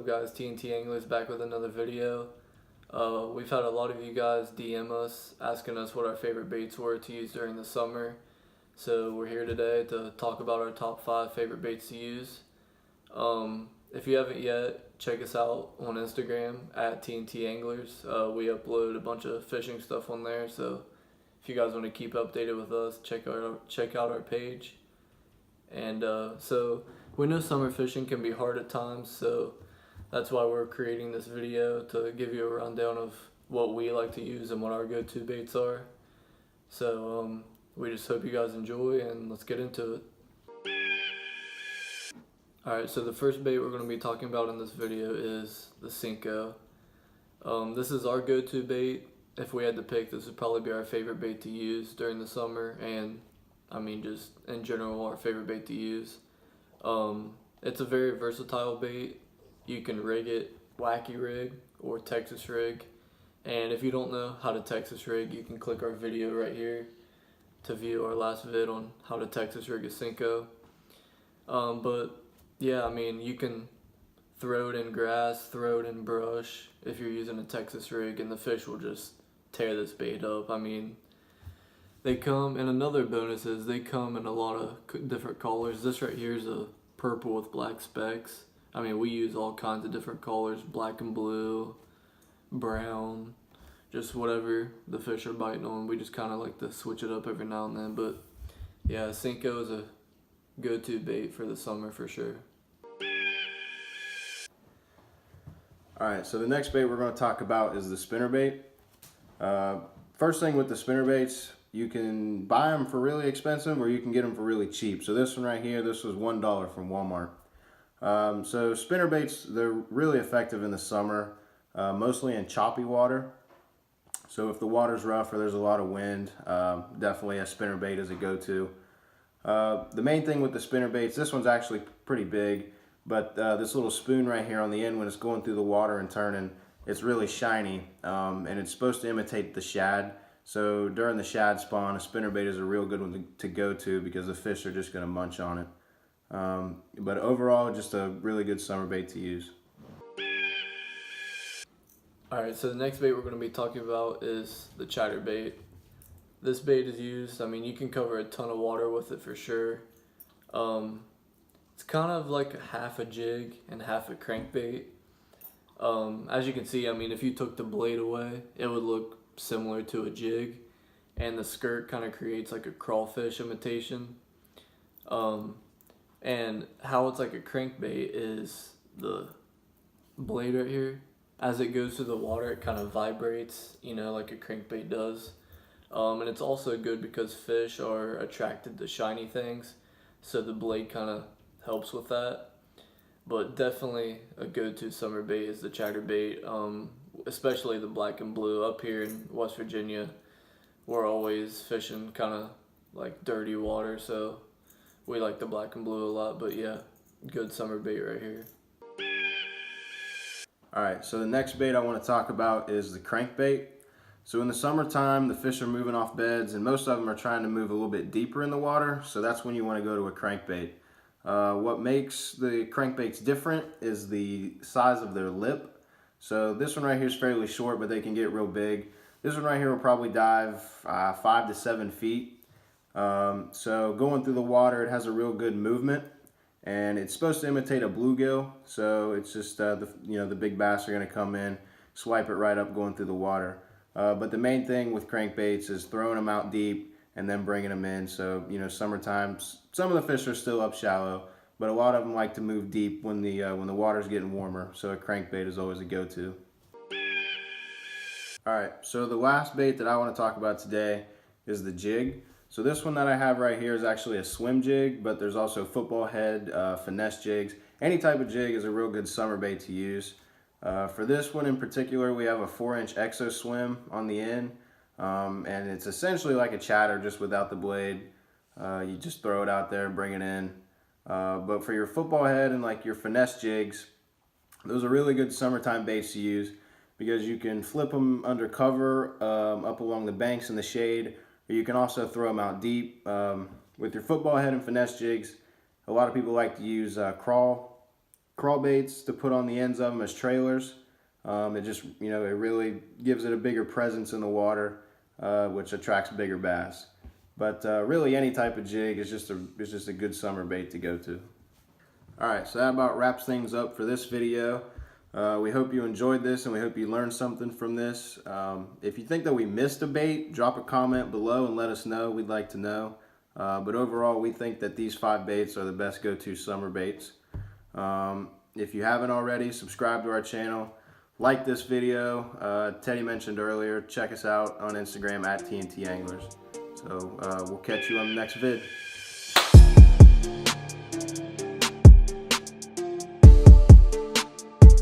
guys, TNT Anglers back with another video. We've had a lot of you guys DM us asking us what our favorite baits were to use during the summer. So we're here today to talk about our top 5 favorite baits to use. If you haven't yet, check us out on Instagram at TNT Anglers. We upload a bunch of fishing stuff on there, so if you guys want to keep updated with us, check out our page. And so we know summer fishing can be hard at times, so that's why we're creating this video, to give you a rundown of what we like to use and what our go-to baits are. So we just hope you guys enjoy, and let's get into it. Alright, so the first bait we're going to be talking about in this video is the Senko. This is our go-to bait. If we had to pick, this would probably be our favorite bait to use during the summer, and I mean just in general our favorite bait to use. It's a very versatile bait. You can rig it wacky rig or Texas rig, and if you don't know how to Texas rig, you can click our video right here to view our last vid on how to Texas rig a Senko. But yeah, I mean, you can throw it in grass, throw it in brush if you're using a Texas rig, and the fish will just tear this bait up. I mean, they come, and another bonus is they come in a lot of different colors. This right here is a purple with black specks. I mean, we use all kinds of different colors, black and blue, brown, just whatever the fish are biting on. We just kind of like to switch it up every now and then. But yeah, Senko is a go-to bait for the summer for sure. Alright, so the next bait we're going to talk about is the spinnerbait. First thing with the spinnerbaits, you can buy them for really expensive or you can get them for really cheap. So this one right here, this was $1 from Walmart. So spinnerbaits, they're really effective in the summer, mostly in choppy water. So if the water's rough or there's a lot of wind, definitely a spinnerbait is a go-to. The main thing with the spinnerbaits, this one's actually pretty big, but this little spoon right here on the end, when it's going through the water and turning, it's really shiny, and it's supposed to imitate the shad. So during the shad spawn, a spinnerbait is a real good one to go to because the fish are just going to munch on it. But overall, just a really good summer bait to use. Alright, so the next bait we're going to be talking about is the chatterbait. This bait is used, I mean, you can cover a ton of water with it for sure. It's kind of like half a jig and half a crankbait. As you can see, I mean, if you took the blade away, it would look similar to a jig, and the skirt kind of creates like a crawfish imitation. And how it's like a crankbait is the blade right here, as it goes through the water, it kind of vibrates, you know, like a crankbait does. And it's also good because fish are attracted to shiny things, so the blade kind of helps with that. But definitely a go-to summer bait is the chatterbait, especially the black and blue. Up here in West Virginia, we're always fishing kind of like dirty water, so we like the black and blue a lot. But yeah, good summer bait right here. Alright, so the next bait I want to talk about is the crankbait. So in the summertime, the fish are moving off beds, and most of them are trying to move a little bit deeper in the water, so that's when you want to go to a crankbait. What makes the crankbaits different is the size of their lip. So this one right here is fairly short, but they can get real big. This one right here will probably dive 5 to 7 feet. So going through the water, it has a real good movement, and it's supposed to imitate a bluegill. So it's just the big bass are going to come in, swipe it right up going through the water. But the main thing with crankbaits is throwing them out deep and then bringing them in. So, you know, summertime, some of the fish are still up shallow, but a lot of them like to move deep when the water's getting warmer. So a crankbait is always a go-to. Alright, so the last bait that I want to talk about today is the jig. So this one that I have right here is actually a swim jig, but there's also football head, finesse jigs. Any type of jig is a real good summer bait to use. For this one in particular, we have a 4-inch exo swim on the end, and it's essentially like a chatter just without the blade. You just throw it out there, bring it in. But for your football head and like your finesse jigs, those are really good summertime baits to use because you can flip them under cover up along the banks in the shade, or you can also throw them out deep. With your football head and finesse jigs, a lot of people like to use crawl crawl baits to put on the ends of them as trailers. It just, it really gives it a bigger presence in the water, which attracts bigger bass. But really any type of jig is just a good summer bait to go to. Alright, so that about wraps things up for this video. We hope you enjoyed this and we hope you learned something from this. If you think that we missed a bait, drop a comment below and let us know. We'd like to know. But overall, we think that these 5 baits are the best go-to summer baits. If you haven't already, subscribe to our channel. Like this video. Teddy mentioned earlier, check us out on Instagram at TNT Anglers. So we'll catch you on the next vid.